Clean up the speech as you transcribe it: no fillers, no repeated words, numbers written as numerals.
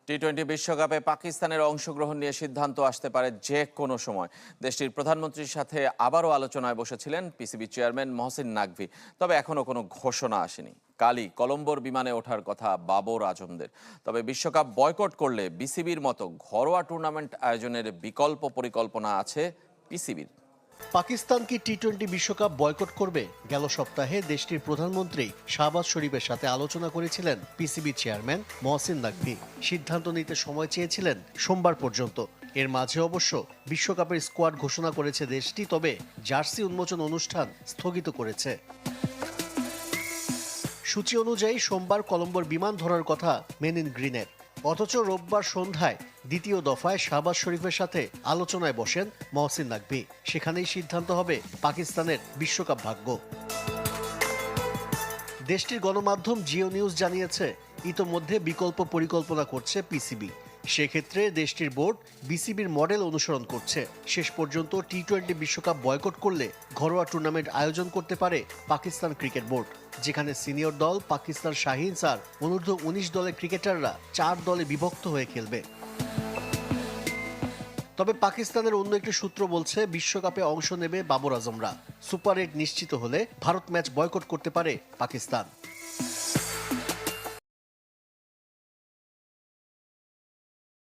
টি-20 বিশ্বকাপে পাকিস্তানের অংশগ্রহণ নিয়ে সিদ্ধান্ত আসতে পারে যে কোনো সময়। দেশটির প্রধানমন্ত্রীর সাথে আবারও আলোচনায় বসেছিলেন পিসিবি চেয়ারম্যান মহসিন নাকভি, তবে এখনও কোনো ঘোষণা আসেনি। কালই কলম্বোর বিমানে ওঠার কথা বাবর আজমদের। তবে বিশ্বকাপ বয়কট করলে বিসিবির মতো ঘরোয়া টুর্নামেন্ট আয়োজনের বিকল্প পরিকল্পনা আছে পিসিবির। পাকিস্তান কি টি-20 বিশ্বকাপ বয়কট করবে? গেল সপ্তাহে দেশটির প্রধানমন্ত্রী শাহবাজ শরীফের সাথে আলোচনা করেছিলেন পিসিবি চেয়ারম্যান মহসিন নাকভি। সিদ্ধান্ত নিতে সময় চেয়েছিলেন সোমবার পর্যন্ত। এর মাঝে অবশ্য বিশ্বকাপের স্কোয়াড ঘোষণা করেছে দেশটি, তবে জার্সি উন্মোচন অনুষ্ঠান স্থগিত করেছে। সূচি অনুযায়ী সোমবার কলম্বোর বিমান ধরার কথা মেনিন গ্রিনের, অথচ রোববার সন্ধ্যায় দ্বিতীয় দফায় শাহবাজ শরীফের সাথে আলোচনায় বসেন মহসিন নাকভি। সেখানেই সিদ্ধান্ত হবে পাকিস্তানের বিশ্বকাপ ভাগ্য। দেশটির গণমাধ্যম জিও নিউজ জানিয়েছে, ইতোমধ্যে বিকল্প পরিকল্পনা করছে পিসিবি। সেক্ষেত্রে দেশটির বোর্ড বিসিবির মডেল অনুসরণ করছে। শেষ পর্যন্ত টি-20 বিশ্বকাপ বয়কট করলে ঘরোয়া টুর্নামেন্ট আয়োজন করতে পারে পাকিস্তান ক্রিকেট বোর্ড, যেখানে সিনিয়র দল পাকিস্তান শাহিনস আর অনূর্ধ্ব 19 দলের ক্রিকেটাররা 4 দলে বিভক্ত হয়ে খেলবে। তবে পাকিস্তানের অন্য একটি সূত্র বলছে, বিশ্বকাপে অংশ নেবে বাবর আজমরা। সুপার 8 নিশ্চিত হলে ভারত ম্যাচ বয়কট করতে পারে পাকিস্তান।